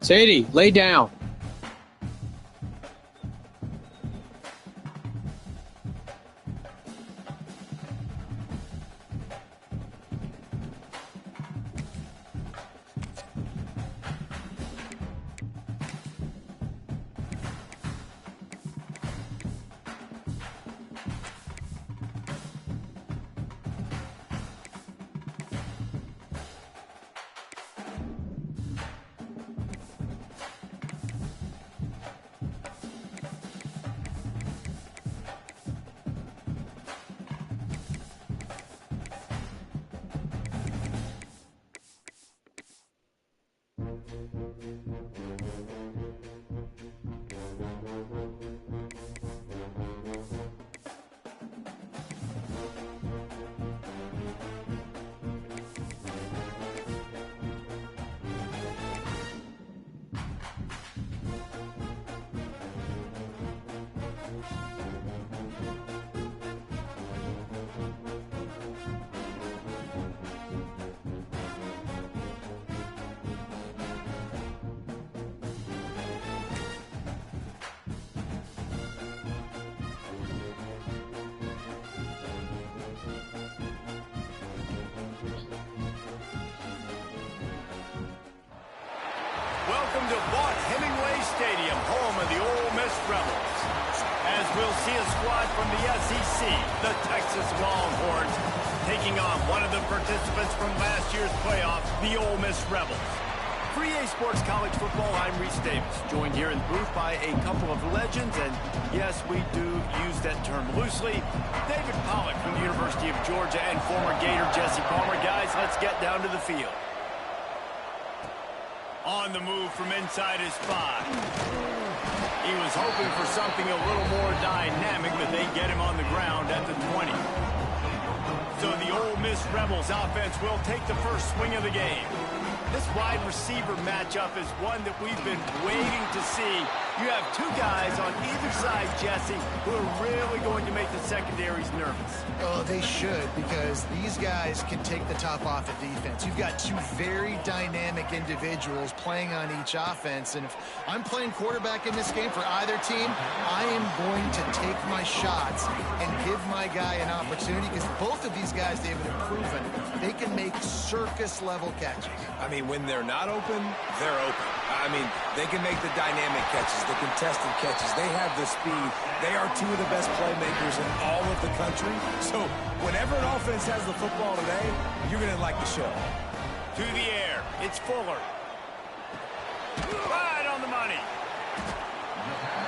Sadie, lay down. Welcome to Hemingway Stadium, home of the Ole Miss Rebels. As we'll see a squad from the SEC, the Texas Longhorns, taking on one of the participants from last year's playoff, the Ole Miss Rebels. For EA Sports College Football, I'm Reese Davis, joined here in the booth by a couple of legends, and yes, we do use that term loosely. David Pollack from the University of Georgia and former Gator Jesse Palmer. Guys, let's get down to the field. On the move from inside his spot. He was hoping for something a little more dynamic, but they get him on the ground at the 20. So the Ole Miss Rebels offense will take the first swing of the game. This wide receiver matchup is one that we've been waiting to see. You have two guys on either side, Jesse, who are really going to make the secondaries nervous. Oh, they should, because these guys can take the top off the defense. You've got two very dynamic individuals playing on each offense, and if I'm playing quarterback in this game for either team, I am going to take my shots and give my guy an opportunity, because both of these guys, David, have proven they can make circus-level catches. I mean, when they're not open, they're open. I mean, they can make the dynamic catches, the contested catches. They have the speed. They are two of the best playmakers in all of the country. So whenever an offense has the football today, you're going to like the show. To the air, it's Fuller. Right on the money.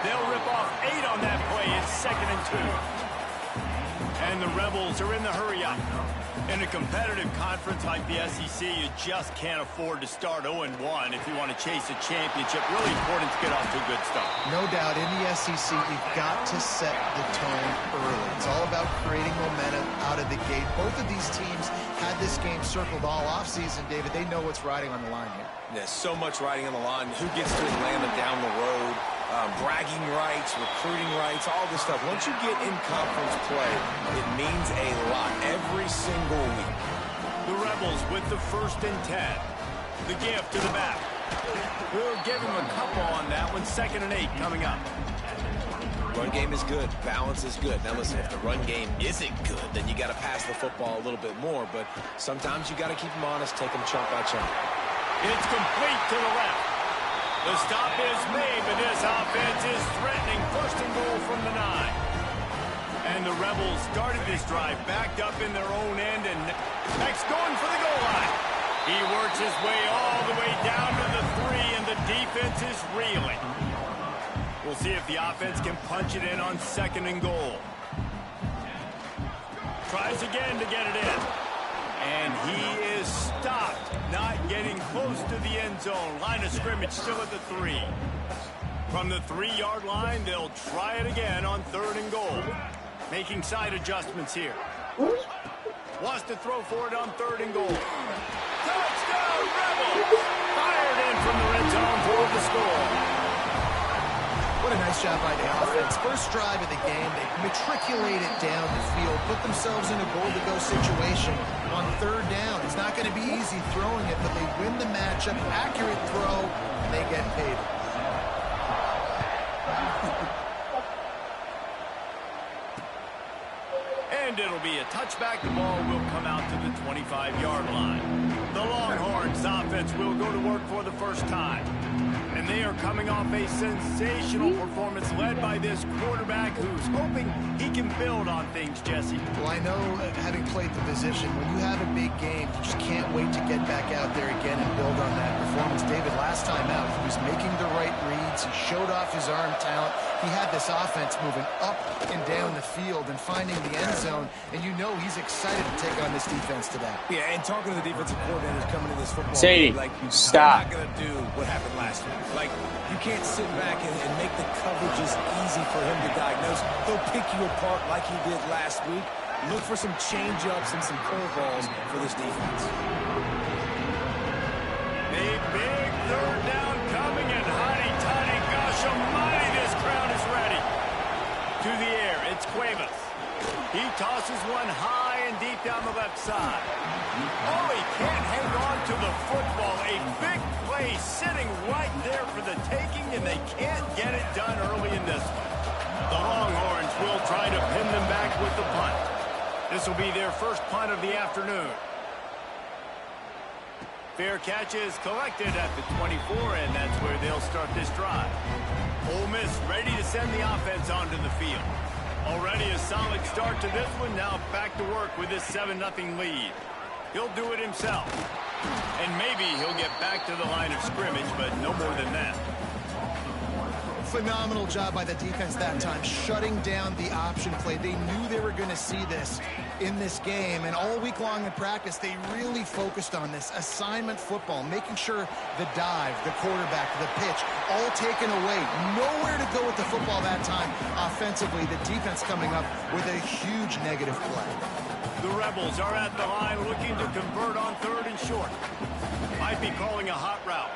They'll rip off 8 on that play. It's 2nd and 2. And the Rebels are in the hurry-up. In a competitive conference like the SEC, you just can't afford to start 0-1 if you want to chase a championship. Really important to get off to a good start. No doubt, in the SEC, you've got to set the tone early. It's all about creating momentum out of the gate. Both of these teams had this game circled all offseason, David. They know what's riding on the line here. There's so much riding on the line. Who gets to Atlanta down the road? Bragging rights, recruiting rights, all this stuff. Once you get in conference play, it means a lot every single week. The Rebels with the 1st and 10. The gift to the back. We'll give him a couple on that one. 2nd and 8 coming up. Run game is good. Balance is good. Now listen, if the run game isn't good, then you got to pass the football a little bit more. But sometimes you got to keep them honest, take them chunk by chunk. It's complete to the left. The stop is made, but this offense is threatening. 1st and goal from the 9. And the Rebels started this drive backed up in their own end, and next going for the goal line. He works his way all the way down to the 3, and the defense is reeling. We'll see if the offense can punch it in on 2nd and goal. Tries again to get it in. And he is stopped, not getting close to the end zone. Line of scrimmage still at the 3. From the 3-yard line, they'll try it again on 3rd and goal. Making side adjustments here. Wants to throw for it on 3rd and goal. Touchdown, Rebels! Fired in from the red zone for the score. What a nice job by the offense. First drive of the game, they matriculate it down the field, put themselves in a goal-to-go situation on 3rd down. It's not going to be easy throwing it, but they win the matchup. Accurate throw, and they get paid. And it'll be a touchback. The ball will come out to the 25-yard line. The Longhorns offense will go to work for the first time. And they are coming off a sensational performance led by this quarterback who's hoping he can build on things, Jesse. Well, I know, having played the position, when you have a big game, you just can't wait to get back out there again and build on that performance. David, last time out, he was making the right reads. He showed off his arm talent. He had this offense moving up and down the field and finding the end zone, and you know he's excited to take on this defense today. Yeah, and talking to the defensive coordinators coming in this football Sadie, game, like, stop. You're not going to do what happened last week. Like, you can't sit back and make the coverages easy for him to diagnose. He'll pick you apart like he did last week. Look for some change-ups and some curveballs for this defense. A big third down coming, and honey-toddy, gosh almighty, this crowd is ready. To the air, it's Cuevas. He tosses one high and deep down the left side. Oh, he can't hang on to the football. A big play sitting right there for the taking, and they can't get it done early in this one. The Longhorns will try to pin them back with the punt. This will be their first punt of the afternoon. Fair catch is collected at the 24, and that's where they'll start this drive. Ole Miss ready to send the offense onto the field. Already a solid start to this one. Now back to work with this 7-0 lead. He'll do it himself. And maybe he'll get back to the line of scrimmage, but no more than that. Phenomenal job by the defense that time, shutting down the option play. They knew they were going to see this in this game, and all week long in practice, they really focused on this assignment football, making sure the dive, the quarterback, the pitch, all taken away. Nowhere to go with the football that time offensively. The defense coming up with a huge negative play. The Rebels are at the line looking to convert on 3rd and short. Might be calling a hot route.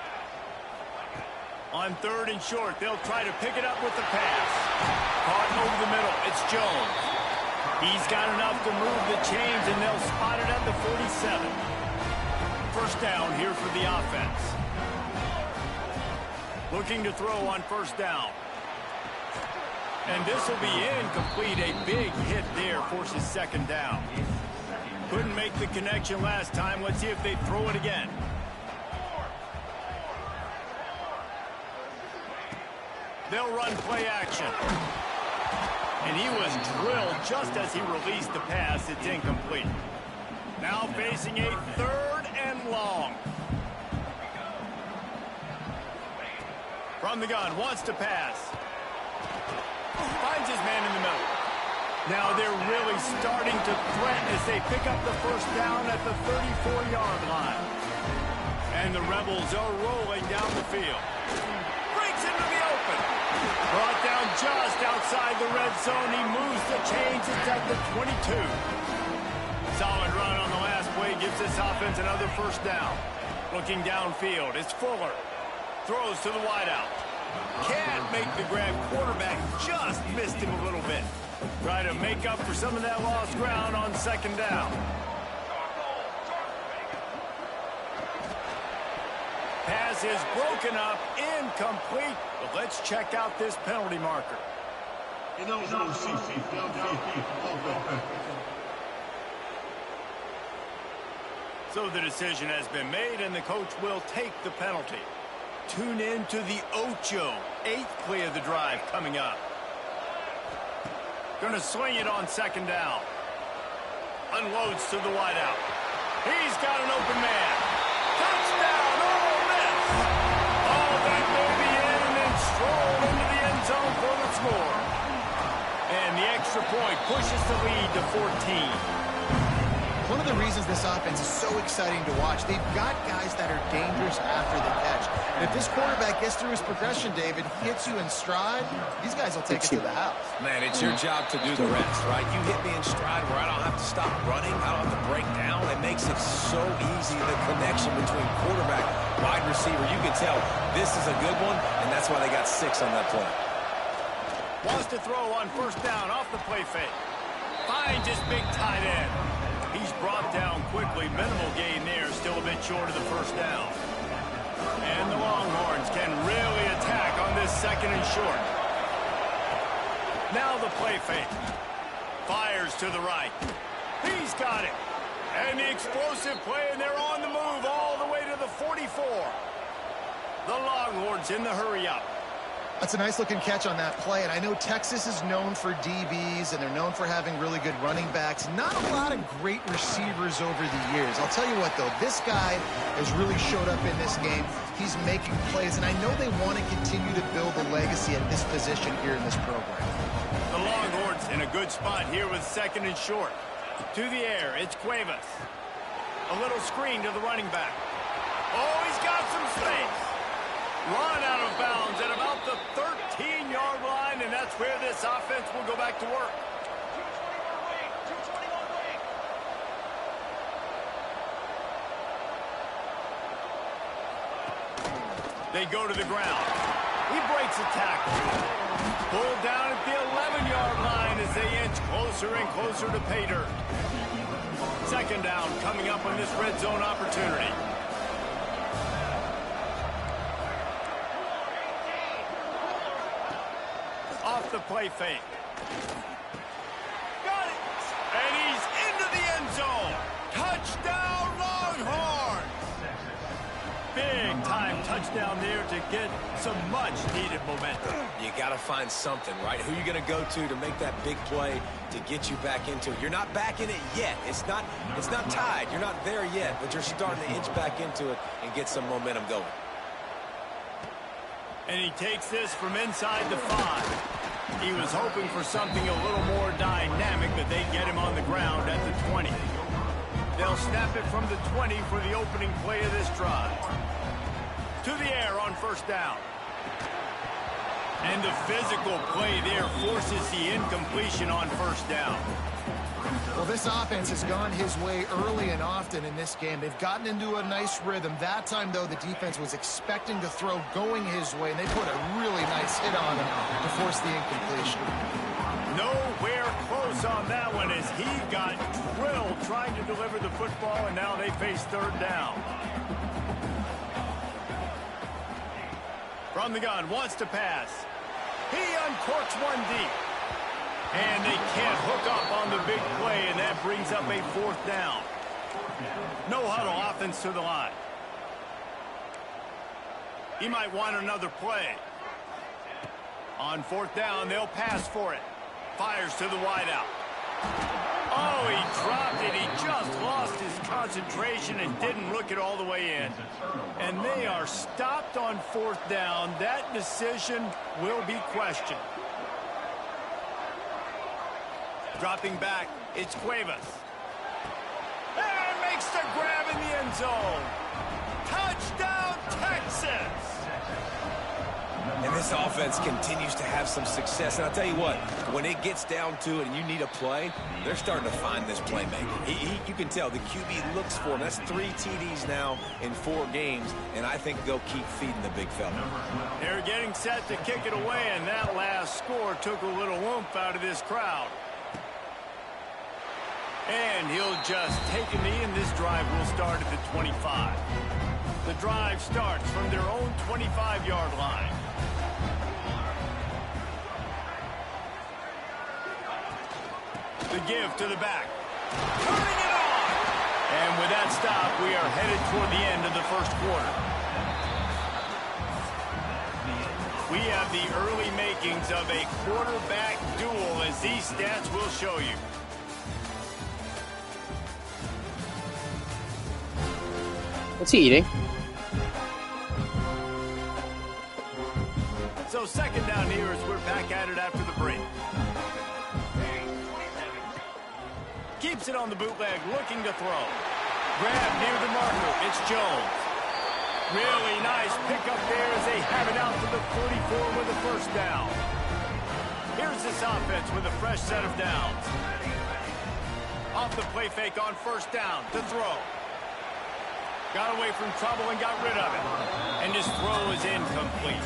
On 3rd and short, they'll try to pick it up with the pass. Caught over the middle. It's Jones. He's got enough to move the chains, and they'll spot it at the 47. First down here for the offense. Looking to throw on 1st down. And this will be incomplete. A big hit there forces 2nd down. Couldn't make the connection last time. Let's see if they throw it again. They'll run play action. And he was drilled just as he released the pass. It's incomplete. Now facing a 3rd and long. From the gun, wants to pass. Finds his man in the middle. Now they're really starting to threaten as they pick up the 1st down at the 34-yard line. And the Rebels are rolling down the field. Breaks into the open. Brought down just outside the red zone. He moves the chains. It's at the 22. Solid run on the last play. Gives this offense another 1st down. Looking downfield. It's Fuller. Throws to the wideout. Can't make the grab. Quarterback just missed him a little bit. Try to make up for some of that lost ground on 2nd down. Pass is broken up, incomplete. But let's check out this penalty marker. So the decision has been made, and the coach will take the penalty. Tune in to the Ocho. 8th play of the drive coming up. Going to swing it on 2nd down. Unloads to the wideout. He's got an open man. Touchdown, Ole Miss. Oh, that may be in, and then strolled into the end zone for the score. And the extra point pushes the lead to 14. One of the reasons this offense is so exciting to watch, they've got guys that are dangerous after the catch. And if this quarterback gets through his progression, David, hits you in stride, these guys will take it to the house. Man, it's your job to do the rest, right? You hit me in stride where I don't have to stop running. I don't have to break down. It makes it so easy, the connection between quarterback, wide receiver. You can tell this is a good one, and that's why they got 6 on that play. Wants to throw on 1st down off the play fake. Finds his big tight end. He's brought down quickly. Minimal gain there. Still a bit short of the 1st down. And the Longhorns can really attack on this second and short. Now the play fake. Fires to the right. He's got it. And the explosive play, and they're on the move all the way to the 44. The Longhorns in the hurry up. That's a nice-looking catch on that play, and I know Texas is known for DBs, and they're known for having really good running backs. Not a lot of great receivers over the years. I'll tell you what, though, this guy has really showed up in this game. He's making plays, and I know they want to continue to build a legacy at this position here in this program. The Longhorns in a good spot here with second and short. To the air, it's Cuevas. A little screen to the running back. Oh, he's got some space. Run out of bounds at about the 13-yard line, and that's where this offense will go back to work. They go to the ground. He breaks a tackle. Pulled down at the 11-yard line as they inch closer and closer to pay dirt. Second down coming up on this red zone opportunity. Off the play fake. Got it. And he's into the end zone. Touchdown, Longhorns. Big-time touchdown there to get some much-needed momentum. You got to find something, right? Who you going to go to make that big play to get you back into it? You're not back in it yet. It's not tied. You're not there yet, but you're starting to inch back into it and get some momentum going. And he takes this from inside the 5. He was hoping for something a little more dynamic, but they get him on the ground at the 20. They'll snap it from the 20 for the opening play of this drive. To the air on first down. And the physical play there forces the incompletion on first down. Well, this offense has gone his way early and often in this game. They've gotten into a nice rhythm. That time, though, the defense was expecting to throw going his way, and they put a really nice hit on him to force the incompletion. Nowhere close on that one as he got drilled trying to deliver the football, and now they face third down. From the gun, wants to pass. He uncorks one deep. And they can't hook up on the big play, and that brings up a fourth down. No huddle offense to the line. He might want another play. On fourth down, they'll pass for it. Fires to the wideout. Oh, he dropped it. He just lost his concentration and didn't look it all the way in. And they are stopped on fourth down. That decision will be questioned. Dropping back, it's Cuevas. And makes the grab in the end zone. Touchdown, Texas! And this offense continues to have some success. And I'll tell you what, when it gets down to it and you need a play, they're starting to find this playmaker. You can tell the QB looks for him. That's 3 TDs now in 4 games, and I think they'll keep feeding the big fella. They're getting set to kick it away, and that last score took a little oomph out of this crowd. And he'll just take a knee, and this drive will start at the 25. The drive starts from their own 25-yard line. The give to the back. Turning it on! And with that stop, we are headed toward the end of the first quarter. We have the early makings of a quarterback duel, as these stats will show you. What's he eating? So second down here as we're back at it after the break. Keeps it on the bootleg, looking to throw. Grab near the marker. It's Jones. Really nice pickup there as they have it out to the 44 with a first down. Here's this offense with a fresh set of downs. Off the play fake on first down to throw. Got away from trouble and got rid of it. And his throw is incomplete.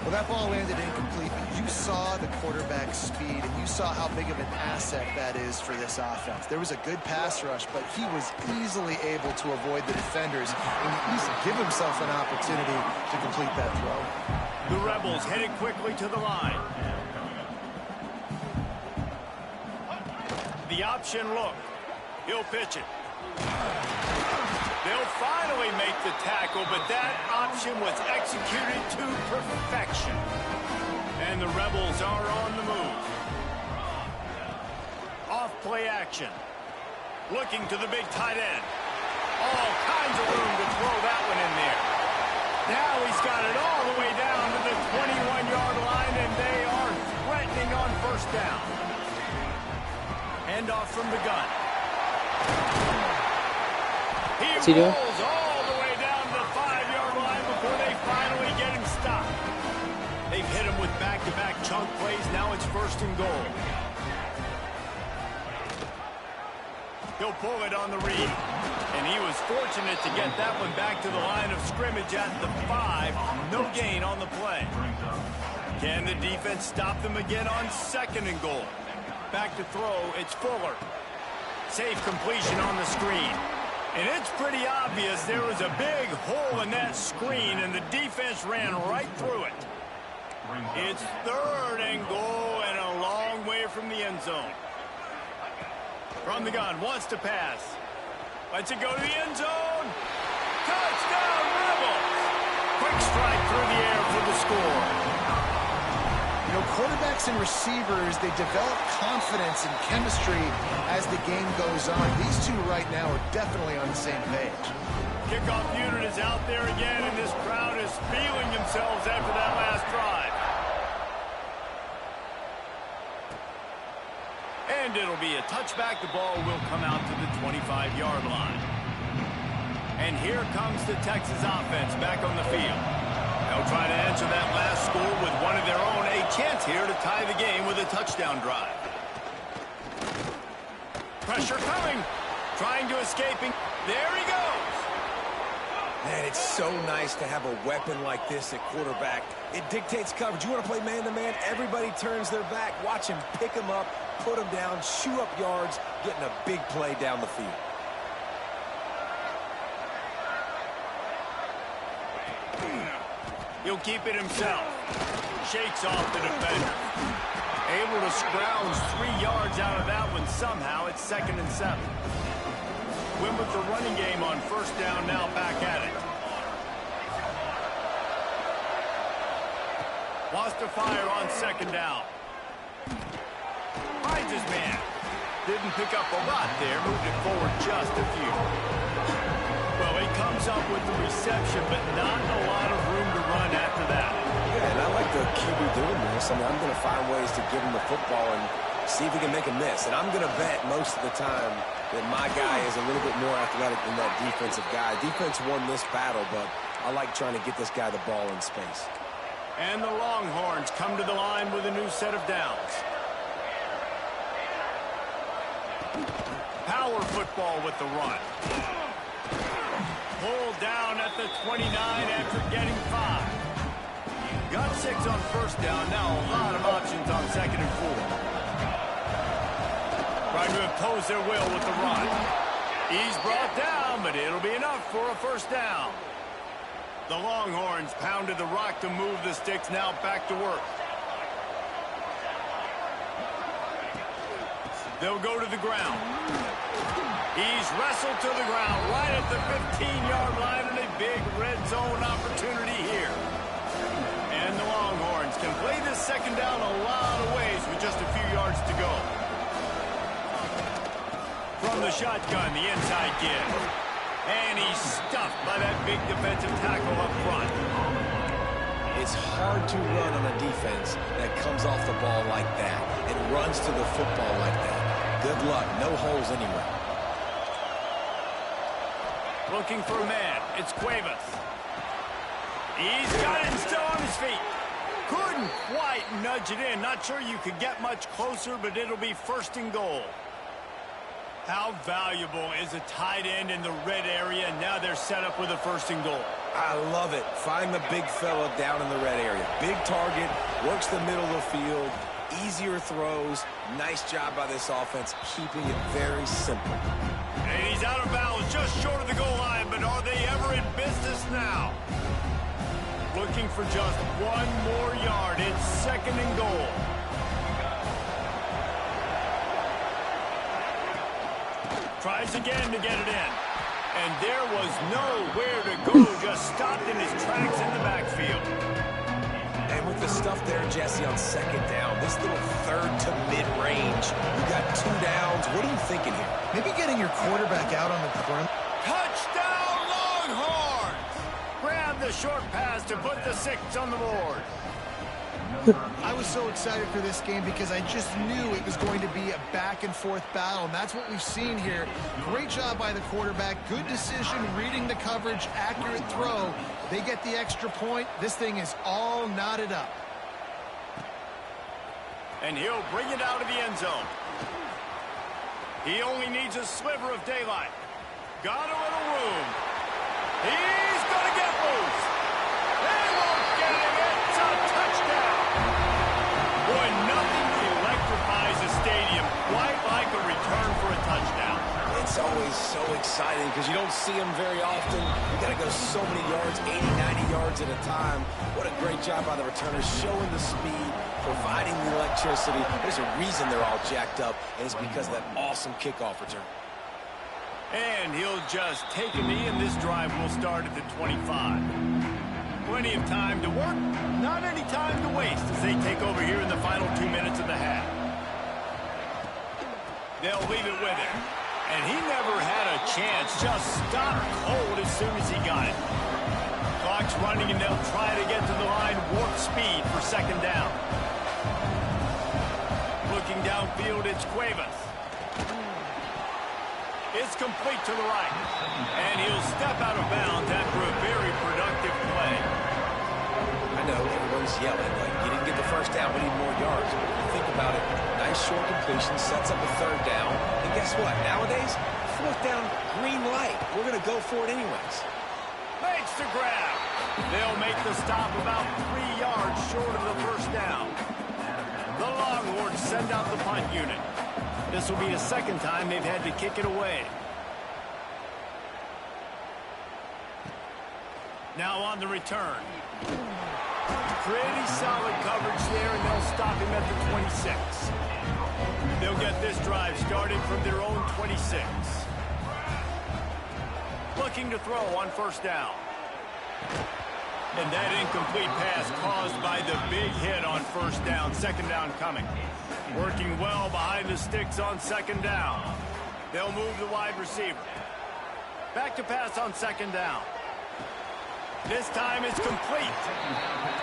Well, that ball landed incomplete, but you saw the quarterback's speed, and you saw how big of an asset that is for this offense. There was a good pass rush, but he was easily able to avoid the defenders and at least give himself an opportunity to complete that throw. The Rebels headed quickly to the line. The option look. He'll pitch it. They'll finally make the tackle, but that option was executed to perfection. And the Rebels are on the move. Off play action. Looking to the big tight end. All kinds of room to throw that one in there. Now he's got it all the way down to the 21-yard line, and they are threatening on first down. Hand off from the gun. He rolls all the way down to the 5-yard line before they finally get him stopped. They've hit him with back-to-back chunk plays. Now it's first and goal. He'll pull it on the read. And he was fortunate to get that one back to the line of scrimmage at the 5. No gain on the play. Can the defense stop them again on second and goal? Back to throw, it's Fuller. Safe completion on the screen. And it's pretty obvious there was a big hole in that screen, and the defense ran right through it. It's third and goal and a long way from the end zone. From the gun, wants to pass. Lets it go to the end zone. Touchdown, Rebels! Quick strike through the air for the score. You know, quarterbacks and receivers, they develop confidence and chemistry as the game goes on. These two right now are definitely on the same page. Kickoff unit is out there again, and this crowd is feeling themselves after that last drive. And it'll be a touchback. The ball will come out to the 25-yard line. And here comes the Texas offense back on the field. They'll try to answer that last score with one of their own. A chance here to tie the game with a touchdown drive. Pressure coming. Trying to escape. There he goes. Man, it's so nice to have a weapon like this at quarterback. It dictates coverage. You want to play man-to-man? Everybody turns their back. Watch him pick him up, put him down, shoot up yards, getting a big play down the field. He'll keep it himself. Shakes off the defender. Able to scrounge 3 yards out of that one somehow. It's 2nd and 7. Win with the running game on first down, now back at it. Wants to fire on 2nd down. Finds his man. Didn't pick up a lot there. Moved it forward just a few. Well, he comes up with the reception, but not a lot of room to run after that. Yeah, and I like the QB doing this. I mean, I'm going to find ways to give him the football and see if he can make a miss. And I'm going to bet most of the time that my guy is a little bit more athletic than that defensive guy. Defense won this battle, but I like trying to get this guy the ball in space. And the Longhorns come to the line with a new set of downs. Power football with the run. Pulled down at the 29 after getting 5. Got 6 on first down. Now a lot of options on 2nd and 4. Trying to impose their will with the run. He's brought down, but it'll be enough for a first down. The Longhorns pounded the rock to move the sticks. Now back to work. They'll go to the ground. He's wrestled to the ground right at the 15-yard line, and a big red zone opportunity here. And the Longhorns can play this 2nd down a lot of ways with just a few yards to go. From the shotgun, the inside give. And he's stuffed by that big defensive tackle up front. It's hard to run on a defense that comes off the ball like that and runs to the football like that. Good luck. No holes anywhere. Looking for a man. It's Cuevas. He's got it still on his feet. Couldn't quite nudge it in. Not sure you could get much closer, but it'll be 1st and goal. How valuable is a tight end in the red area? Now they're set up with a 1st and goal. I love it. Find the big fella down in the red area. Big target, works the middle of the field, easier throws. Nice job by this offense, keeping it very simple. And he's out of bounds, just short of the goal line, but are they ever in business now? Looking for just one more yard. It's second and goal. Tries again to get it in. And there was nowhere to go, just stopped in his tracks in the backfield. And with the stuff there, Jesse, on second down, this little third to mid-range, you got 2 downs. What are you thinking here? Maybe getting your quarterback out on the perimeter. Touchdown, Longhorns! Grab the short pass to put the 6 on the board. I was so excited for this game because I just knew it was going to be a back-and-forth battle, and that's what we've seen here. Great job by the quarterback, good decision, reading the coverage, accurate throw. They get the extra point. This thing is all knotted up. And he'll bring it out of the end zone. He only needs a sliver of daylight. Got a little room. He's going to get loose. They won't get it. It's a touchdown. Boy, nothing electrifies a stadium quite like a return for a touchdown. It's always so exciting because you don't see them very often. You got to go so many yards, 80, 90 yards at a time. What a great job by the returners, showing the speed, providing the electricity. There's a reason they're all jacked up, and it's because of that awesome kickoff return. And he'll just take a knee, and this drive will start at the 25. Plenty of time to work, not any time to waste as they take over here in the final 2 minutes of the half. They'll leave it with him. And he never had a chance, just stopped cold as soon as he got it. Clock's running, and they'll try to get to the line, warp speed for second down. Looking downfield, it's Cuevas. It's complete to the right. And he'll step out of bounds after a very productive play. I know everyone's yelling, like, you didn't get the first down, we need more yards. But if you think about it, nice short completion, sets up a third down. And guess what? Nowadays, fourth down, green light. We're going to go for it anyways. Makes the grab. They'll make the stop about 3 yards short of the first down. The Longhorns send out the punt unit. This will be the second time they've had to kick it away. Now on the return. Pretty solid coverage there, and they'll stop him at the 26. They'll get this drive started from their own 26. Looking to throw on first down. And that incomplete pass caused by the big hit on first down. Second down coming. Working well behind the sticks on second down. They'll move the wide receiver. Back to pass on second down. This time it's complete.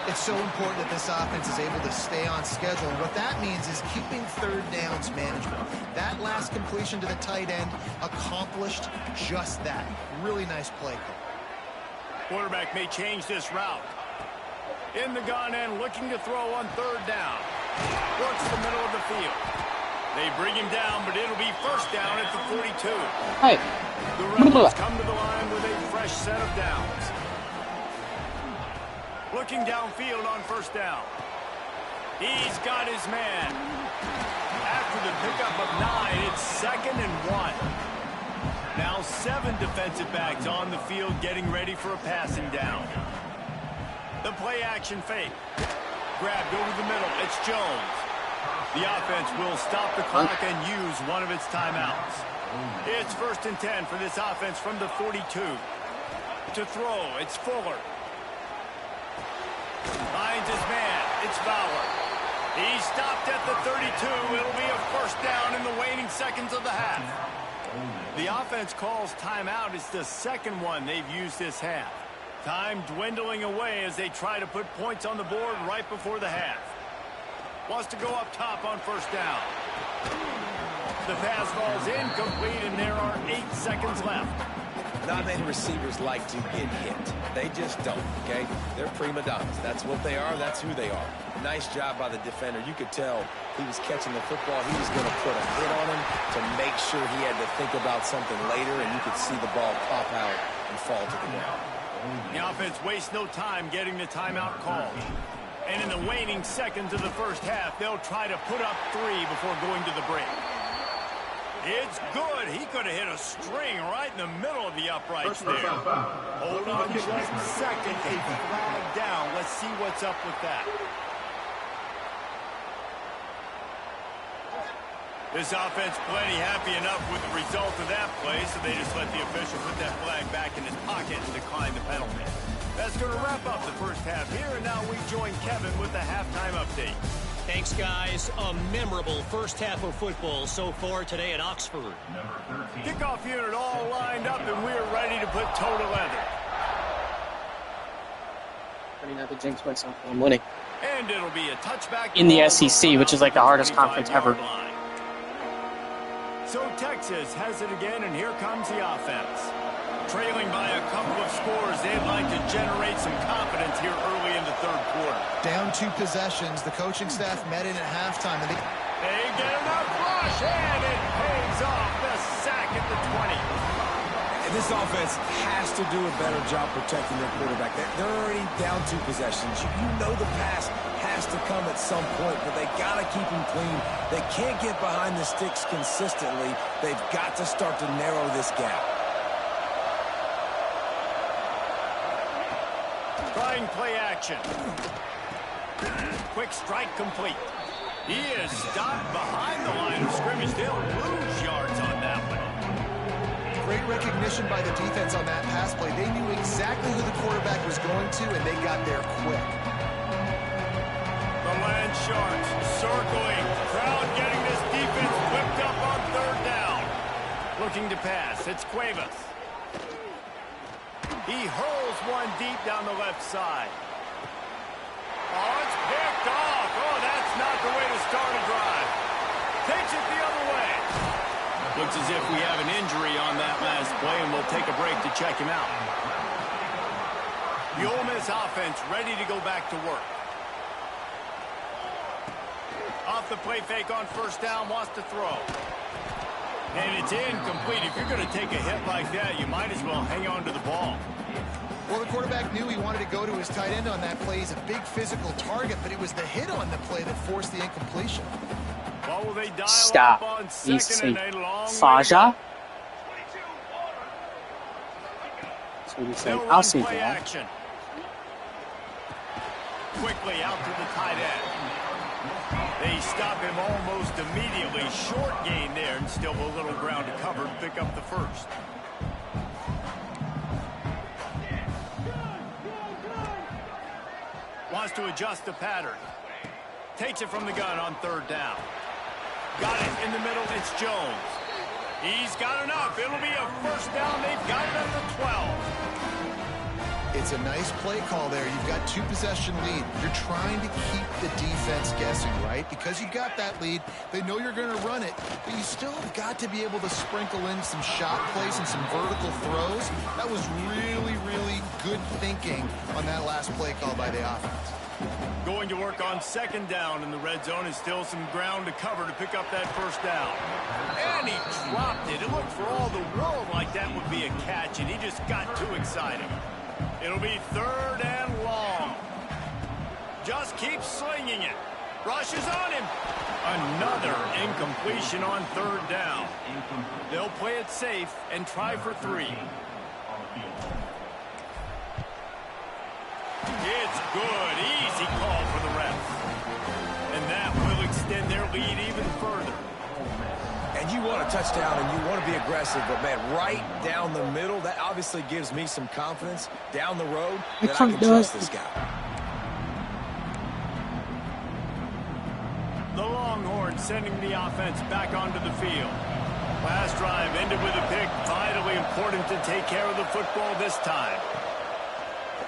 It's so important that this offense is able to stay on schedule. And what that means is keeping third downs manageable. That last completion to the tight end accomplished just that. Really nice play call. Quarterback may change this route. In the gun and looking to throw on third down. Works the middle of the field. They bring him down, but it'll be first down at the 42. Hi. The Rebels come to the line with a fresh set of downs. Looking downfield on first down. He's got his man. After the pickup of 9, it's 2nd and 1. Now 7 defensive backs on the field getting ready for a passing down. The play action fake. Grabbed over the middle. It's Jones. The offense will stop the clock and use one of its timeouts. It's 1st and 10 for this offense from the 42. To throw, it's Fuller. Finds his man. It's Fowler. He stopped at the 32. It'll be a first down in the waning seconds of the half. The offense calls timeout. It's the second one they've used this half. Time dwindling away as they try to put points on the board right before the half. Wants to go up top on first down. The pass falls incomplete, and there are 8 seconds left. Not many receivers like to get hit. They just don't, okay? They're prima donnas. That's what they are. That's who they are. Nice job by the defender. You could tell he was catching the football. He was going to put a hit on him to make sure he had to think about something later, and you could see the ball pop out and fall to the ground. The offense wastes no time getting the timeout called. And in the waning seconds of the first half, they'll try to put up 3 before going to the break. It's good. He could have hit a string right in the middle of the uprights there. Hold on just a second. A flag down. Let's see what's up with that. This offense plenty happy enough with the result of that play, so they just let the official put that flag back in his pocket and decline the penalty. That's going to wrap up the first half here, and now we join Kevin with the halftime update. Thanks, guys. A memorable first half of football so far today at Oxford. Kickoff unit all lined up, and we're ready to put toe to leather. Pretty not to jinx myself, I'm winning. And it'll be a touchback in the SEC, which is like the hardest conference ever. So Texas has it again, and here comes the offense. Trailing by a couple of scores, they'd like to generate some confidence here early in the third quarter. Down 2 possessions. The coaching staff met in at halftime. And they get enough rush, and it pays off. The sack at the 20. And this offense has to do a better job protecting their quarterback. They're already down 2 possessions. You know the pass has to come at some point, but they got to keep him clean. They can't get behind the sticks consistently. They've got to start to narrow this gap. Trying play action. Quick strike complete. He is stopped behind the line of scrimmage. They'll lose yards on that one. Great recognition by the defense on that pass play. They knew exactly who the quarterback was going to, and they got there quick. The Land Sharks circling. Crowd getting this defense whipped up on third down. Looking to pass. It's Cuevas. He hurls one deep down the left side. Oh, it's picked off. Oh, that's not the way to start a drive. Takes it the other way. Looks as if we have an injury on that last play, and we'll take a break to check him out. The Ole Miss offense ready to go back to work. Off the play fake on first down, wants to throw. And it's incomplete. If you're going to take a hit like that, you might as well hang on to the ball. Well, the quarterback knew he wanted to go to his tight end on that play. He's a big physical target, but it was the hit on the play that forced the incompletion. Well, will they dial Stop. up on second and a long Faja? That's what he's saying. I'll see that. Action. Quickly out to the tight end. They stop him almost immediately. Short gain there, and still a little ground to cover to pick up the first. Wants to adjust the pattern. Takes it from the gun on third down. Got it in the middle. It's Jones. He's got enough. It'll be a first down. They've got it at the 12. It's a nice play call there. You've got 2-possession lead. You're trying to keep the defense guessing, right? Because you've got that lead, they know you're going to run it, but you still have got to be able to sprinkle in some shot plays and some vertical throws. That was really, really good thinking on that last play call by the offense. Going to work on second down in the red zone is still some ground to cover to pick up that first down. And he dropped it. It looked for all the world like that would be a catch, and he just got too excited. It'll be third and long. Just keeps slinging it. Rushes on him. Another incompletion on third down. They'll play it safe and try for 3. It's good. Easy call for the refs. And that will extend their lead even further. And you want a touchdown and you want to be aggressive, but man, right down the middle, that obviously gives me some confidence down the road that I can trust this guy. The Longhorns sending the offense back onto the field. Last drive ended with a pick. Vitally important to take care of the football this time.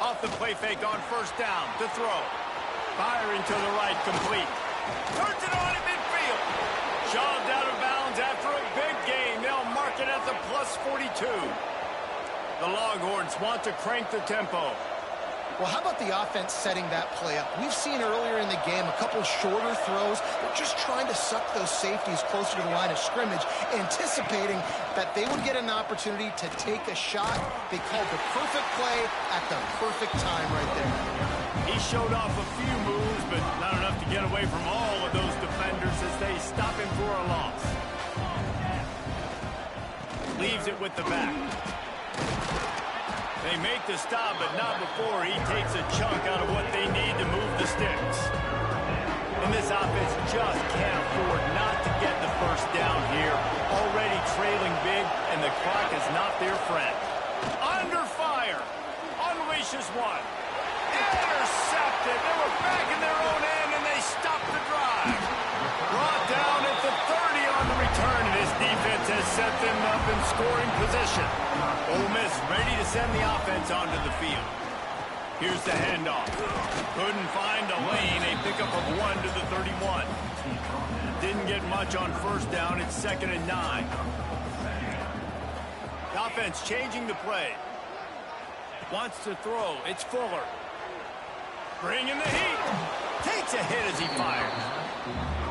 Off the play fake on first down to throw. Firing to the right, complete. Turns it on in midfield. Shoved out of bounds after a big gain. They'll mark it at the +42. The Longhorns want to crank the tempo. Well, how about the offense setting that play up? We've seen earlier in the game a couple shorter throws. They're just trying to suck those safeties closer to the line of scrimmage, anticipating that they would get an opportunity to take a shot. They called the perfect play at the perfect time right there. He showed off a few moves, but not enough to get away from all of those defenders as they stop him for a loss. Leaves it with the back. They make the stop, but not before he takes a chunk out of what they need to move the sticks. And this offense just can't afford not to get the first down here. Already trailing big, and the clock is not their friend. Under fire. Unleashes one. Intercepted. They were back in their own end, and they stopped the drive. Brought down at the 30 on the return, and his defense has set them up in scoring position. Ole Miss ready to send the offense onto the field. Here's the handoff. Couldn't find a lane. A pickup of 1 to the 31. Didn't get much on first down. It's 2nd and 9. The offense changing the play. Wants to throw. It's Fuller. Bringing the heat. Takes a hit as he fires.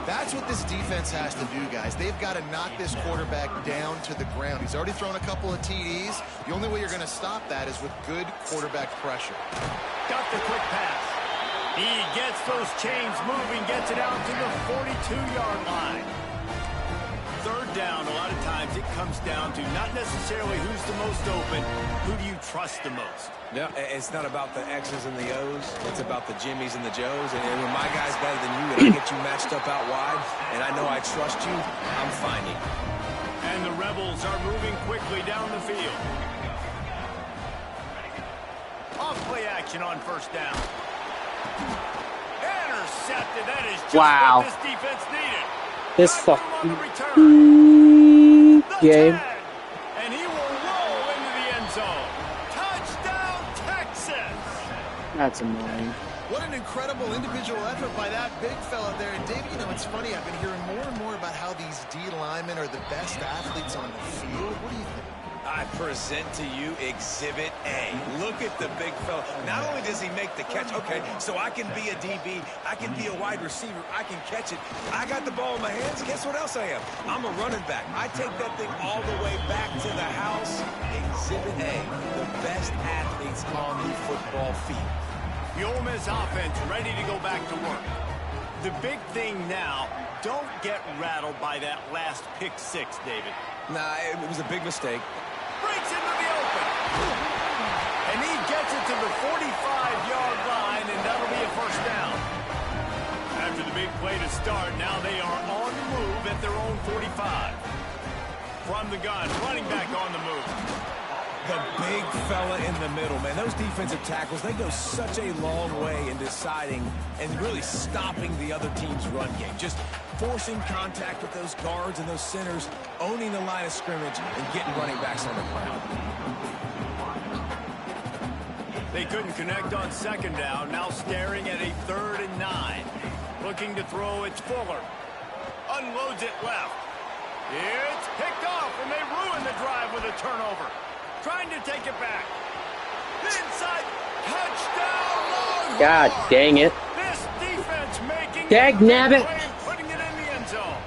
That's what this defense has to do, guys. They've got to knock this quarterback down to the ground. He's already thrown a couple of TDs. The only way you're going to stop that is with good quarterback pressure. Got the quick pass. He gets those chains moving, gets it out to the 42-yard line. 3rd down, a lot of times it comes down to not necessarily who's the most open, who do you trust the most? Yeah, it's not about the X's and the O's. It's about the Jimmies and the Joes. And when my guy's better than you and I get you matched up out wide, and I know I trust you, I'm finding. And the Rebels are moving quickly down the field. Off play action on first down. Intercepted. That is just what this defense needed. This fucking game. And he will roll into the end zone. Touchdown, Texas. That's annoying. What an incredible individual effort by that big fella there. And David, you know, it's funny. I've been hearing more and more about how these D linemen are the best athletes on the field. What do you think? I present to you Exhibit A. Look at the big fella. Not only does he make the catch, okay, so I can be a DB, I can be a wide receiver, I can catch it. I got the ball in my hands. Guess what else I am? I'm a running back. I take that thing all the way back to the house. Exhibit A, the best athletes on the football field. The Ole Miss offense ready to go back to work. The big thing now, don't get rattled by that last pick 6, David. Nah, it was a big mistake. Breaks into the open. And he gets it to the 45-yard line, and that'll be a first down. After the big play to start, now they are on the move at their own 45. From the gun, running back on the move. The big fella in the middle, man. Those defensive tackles, they go such a long way in deciding and really stopping the other team's run game. Just forcing contact with those guards and those centers, owning the line of scrimmage, and getting running backs on the ground. They couldn't connect on 2nd down. Now staring at a 3rd and 9. Looking to throw, it's Fuller. Unloads it left. It's picked off, and they ruin the drive with a turnover. Trying to take it back. Inside. Touchdown, Longhorns. God dang it. This defense making Dagnabbit. putting it in the end zone.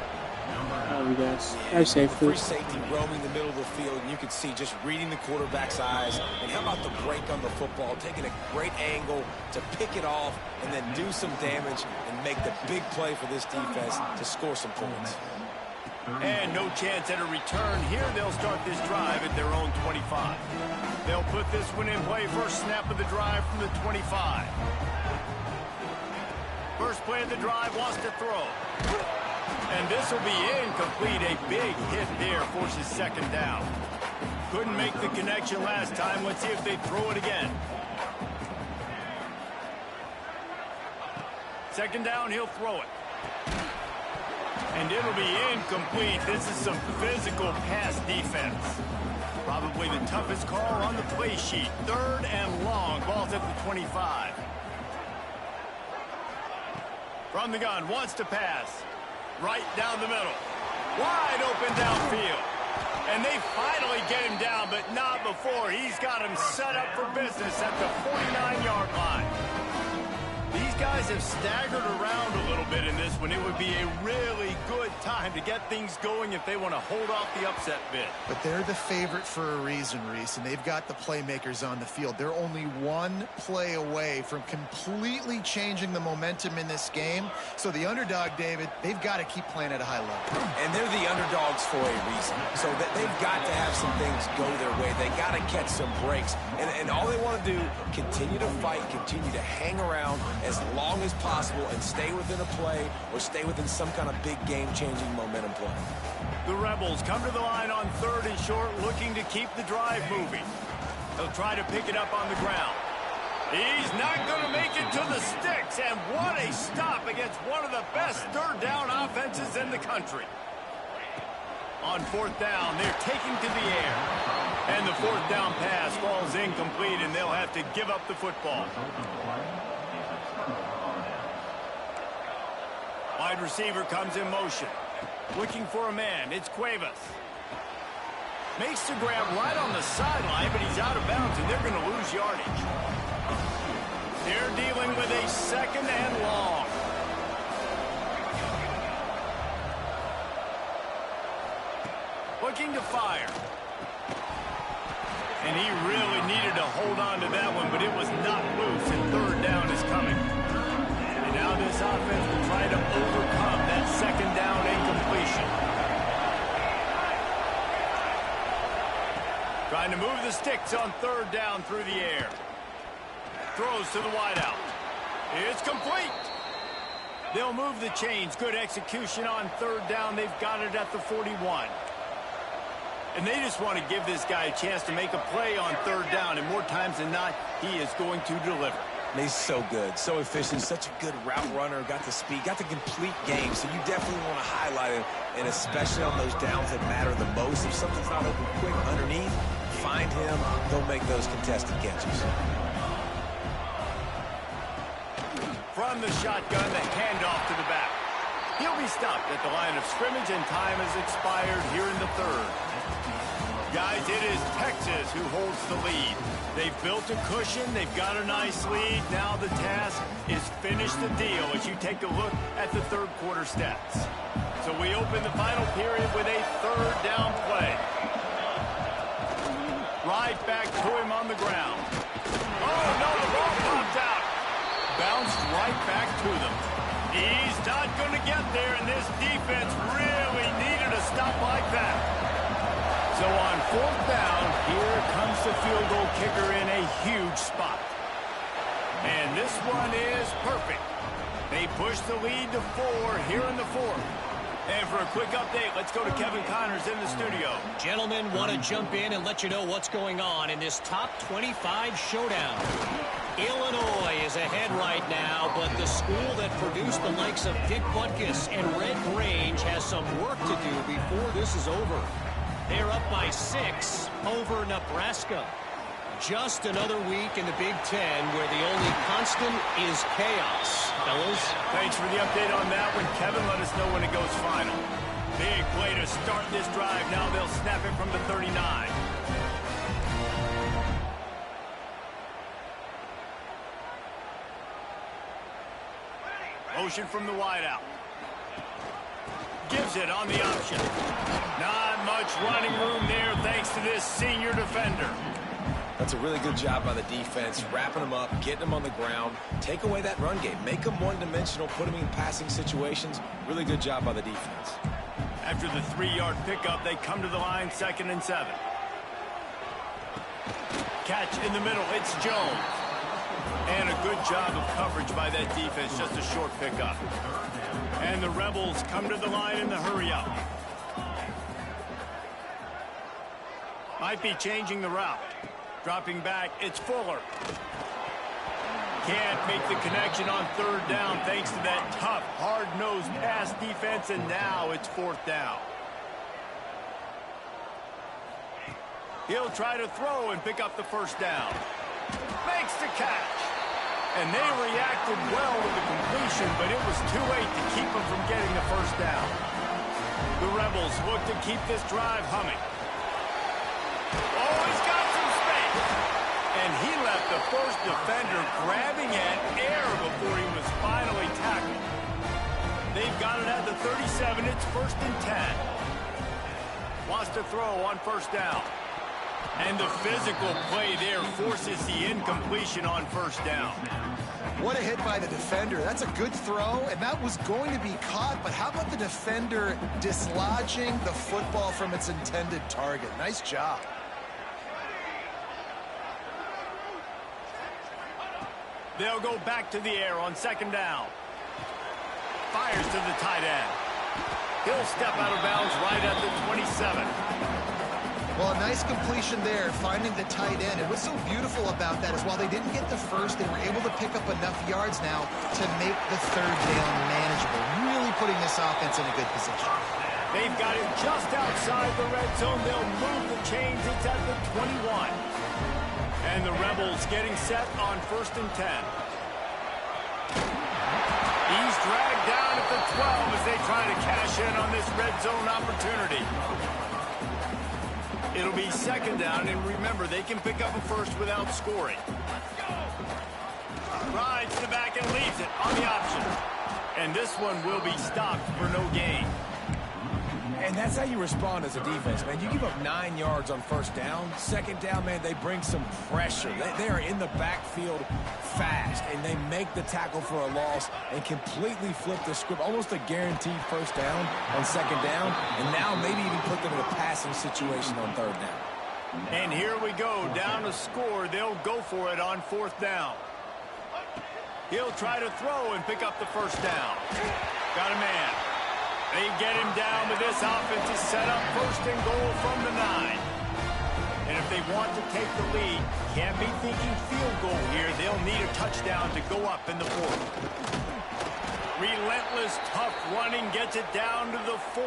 Oh, you guys. Drive safely. Free safety roaming the middle of the field, and you can see just reading the quarterback's eyes. And how about the break on the football, taking a great angle to pick it off and then do some damage and make the big play for this defense to score some points. And no chance at a return here. They'll start this drive at their own 25. They'll put this one in play. First snap of the drive from the 25. First play of the drive, wants to throw. And this will be incomplete. A big hit there, forces 2nd down. Couldn't make the connection last time. Let's see if they throw it again. 2nd down, he'll throw it. And it'll be incomplete. This is some physical pass defense. Probably the toughest call on the play sheet. 3rd and long. Ball's at the 25. From the gun, wants to pass. Right down the middle. Wide open downfield. And they finally get him down, but not before. He's got him set up for business at the 49-yard line. These guys have staggered around a little bit in this one. It would be a really good time to get things going if they want to hold off the upset bid. But they're the favorite for a reason, Reese, and they've got the playmakers on the field. They're only one play away from completely changing the momentum in this game. So the underdog, David, they've got to keep playing at a high level. And they're the underdogs for a reason. So that they've got to have some things go their way. They got to catch some breaks. And all they want to do, continue to fight, continue to hang around as long as possible and stay within a play or stay within some kind of big game-changing momentum play. The Rebels come to the line on 3rd and short, looking to keep the drive moving. He'll try to pick it up on the ground. He's not going to make it to the sticks, and what a stop against one of the best 3rd down offenses in the country. On 4th down, they're taking to the air. And the 4th down pass falls incomplete, and they'll have to give up the football. Wide receiver comes in motion. Looking for a man. It's Cuevas. Makes the grab right on the sideline, but he's out of bounds, and they're going to lose yardage. They're dealing with a 2nd and long. Looking to fire. And he really needed to hold on to that one, but it was not loose, and 3rd down is coming. And now this offense will try to overcome that 2nd down incompletion. Trying to move the sticks on 3rd down through the air. Throws to the wideout. It's complete. They'll move the chains. Good execution on 3rd down. They've got it at the 41. And they just want to give this guy a chance to make a play on 3rd down. And more times than not, he is going to deliver. He's so good, so efficient, such a good route runner, got the speed, got the complete game, so you definitely want to highlight him, and especially on those downs that matter the most. If something's not open quick underneath, find him, he'll make those contested catches. From the shotgun, the handoff to the back. He'll be stopped at the line of scrimmage, and time has expired here in the 3rd. Guys, it is Texas who holds the lead. They've built a cushion. They've got a nice lead. Now the task is finish the deal as you take a look at the 3rd quarter stats. So we open the final period with a 3rd down play. Right back to him on the ground. Oh, no, the ball popped out. Bounced right back to them. He's not going to get there, and this defense really needed a stop like that. So on 4th down, here comes the field goal kicker in a huge spot. And this one is perfect. They push the lead to 4 here in the 4th. And for a quick update, let's go to Kevin Connors in the studio. Gentlemen, want to jump in and let you know what's going on in this top 25 showdown. Illinois is ahead right now, but the school that produced the likes of Dick Butkus and Red Grange has some work to do before this is over. They're up by 6 over Nebraska. Just another week in the Big Ten where the only constant is chaos. Fellas? Thanks for the update on that one. Kevin, let us know when it goes final. Big play to start this drive. Now they'll snap it from the 39. Motion from the wideout. Gives it on the option. Not much running room there thanks to this senior defender. That's a really good job by the defense, wrapping them up, getting them on the ground, take away that run game, make them one-dimensional, put them in passing situations. Really good job by the defense. After the 3-yard pickup, they come to the line 2nd and 7. Catch in the middle, it's Jones. And a good job of coverage by that defense, just a short pickup. And the Rebels come to the line in the hurry-up. Might be changing the route. Dropping back, it's Fuller. Can't make the connection on 3rd down thanks to that tough, hard-nosed pass defense, and now it's 4th down. He'll try to throw and pick up the 1st down. Makes the catch. And they reacted well with the completion, but it was too late to keep them from getting the 1st down. The Rebels look to keep this drive humming. Oh, he's got some space. And he left the first defender grabbing at air before he was finally tackled. They've got it at the 37. It's 1st and 10. Wants to throw on 1st down. And the physical play there forces the incompletion on 1st down. What a hit by the defender. That's a good throw, and that was going to be caught, but how about the defender dislodging the football from its intended target? Nice job. They'll go back to the air on 2nd down. Fires to the tight end. He'll step out of bounds right at the 27. Well, a nice completion there, finding the tight end. And what's so beautiful about that is while they didn't get the first, they were able to pick up enough yards now to make the 3rd down manageable. Really putting this offense in a good position. They've got it just outside the red zone. They'll move the chains. It's at the 21. And the Rebels getting set on 1st and 10. He's dragged down at the 12 as they try to cash in on this red zone opportunity. It'll be 2nd down, and remember, they can pick up a first without scoring. Rides the back and leaves it on the option. And this one will be stopped for no gain. And that's how you respond as a defense, man. You give up 9 yards on 1st down. 2nd down, man, they bring some pressure. They are in the backfield fast, and they make the tackle for a loss and completely flip the script. Almost a guaranteed 1st down on 2nd down, and now maybe even put them in a passing situation on 3rd down. And here we go, down to score. They'll go for it on 4th down. He'll try to throw and pick up the 1st down. Got a man. They get him down, but this offense is set up 1st and goal from the 9. And if they want to take the lead, can't be thinking field goal here. They'll need a touchdown to go up in the 4th. Relentless, tough running gets it down to the 4.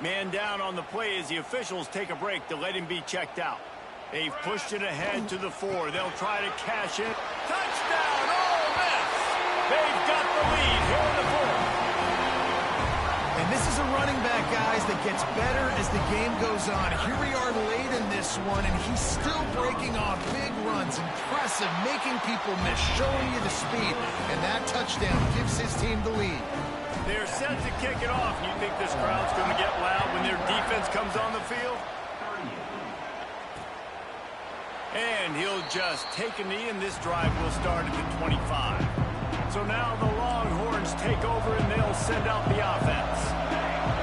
Man down on the play as the officials take a break to let him be checked out. They've pushed it ahead to the 4. They'll try to cash it. Touchdown, Ole Miss! They've got the lead here in the 4th. And this is a running back, guys, that gets better as the game goes on. Here we are late in this one, and he's still breaking off big runs. Impressive, making people miss, showing you the speed. And that touchdown gives his team the lead. They're set to kick it off. You think this crowd's going to get loud when their defense comes on the field? And he'll just take a knee, and this drive will start at the 25. So now the Longhorns take over, and they'll send out the offense.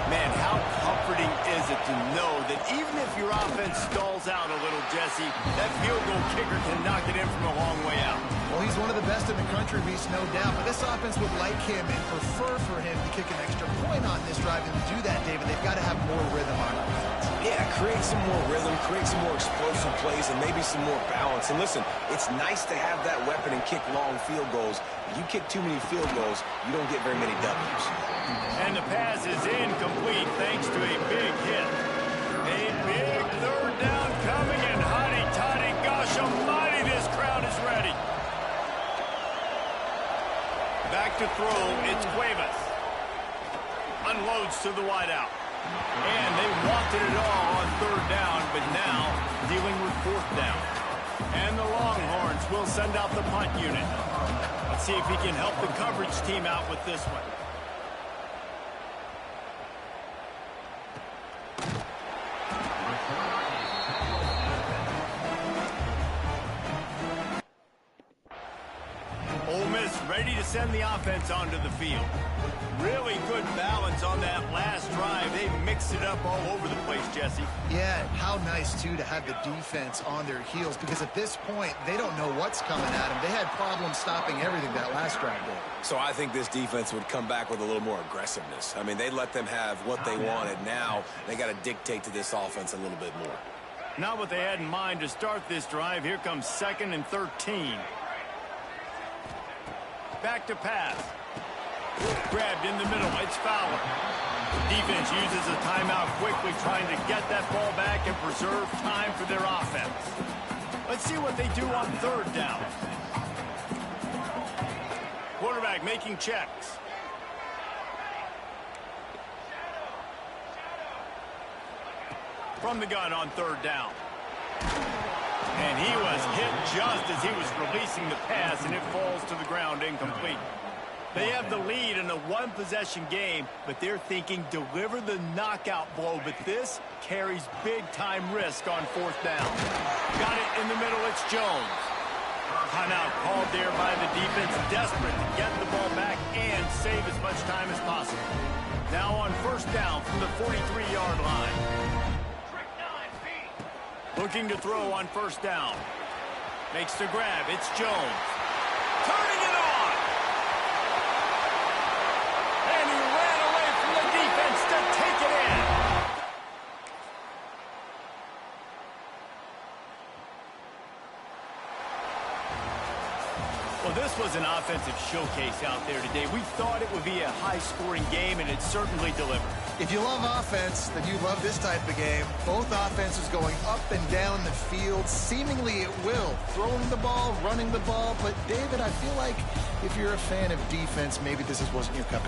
Man, how comforting is it to know that even if your offense stalls out a little, Jesse, that field goal kicker can knock it in from a long way out. Well, he's one of the best in the country, Reese, no doubt. But this offense would like him and prefer for him to kick an extra point on this drive. And to do that, David, they've got to have more rhythm on offense. Yeah, create some more rhythm, create some more explosive plays, and maybe some more balance. And listen, it's nice to have that weapon and kick long field goals. If you kick too many field goals, you don't get very many W's. And the pass is incomplete thanks to a big hit. A big 3rd down coming, and hotty-toddy, gosh almighty, this crowd is ready. Back to throw, it's Cuevas. Unloads to the wideout. And they wanted it all on 3rd down, but now dealing with 4th down. And the Longhorns will send out the punt unit. Let's see if he can help the coverage team out with this one. Ole Miss ready to send the offense onto the field. Really good balance on that last drive. They mixed it up all over the place, Jesse. Yeah, how nice, too, to have the defense on their heels, because at this point, they don't know what's coming at them. They had problems stopping everything that last drive did. So I think this defense would come back with a little more aggressiveness. I mean, they let them have what they wanted. Now they got to dictate to this offense a little bit more. Not what they had in mind to start this drive. Here comes 2nd and 13. Back to pass. Grabbed in the middle. It's Fowler. Defense uses a timeout quickly, trying to get that ball back and preserve time for their offense. Let's see what they do on 3rd down. Quarterback making checks. from the gun on 3rd down. And he was hit just as he was releasing the pass, and it falls to the ground incomplete. They have the lead in a one-possession game, but they're thinking deliver the knockout blow, but this carries big-time risk on 4th down. Got it in the middle, it's Jones. Timeout called there by the defense, desperate to get the ball back and save as much time as possible. Now on 1st down from the 43-yard line. Looking to throw on 1st down. Makes the grab, it's Jones. Turning it on! And he ran away from the defense to take it in. Well, this was an offensive showcase out there today. We thought it would be a high-scoring game, and it certainly delivered. If you love offense, then you love this type of game. Both offenses going up and down the field, seemingly at will. Throwing the ball, running the ball. But, David, I feel like if you're a fan of defense, maybe this wasn't your cup of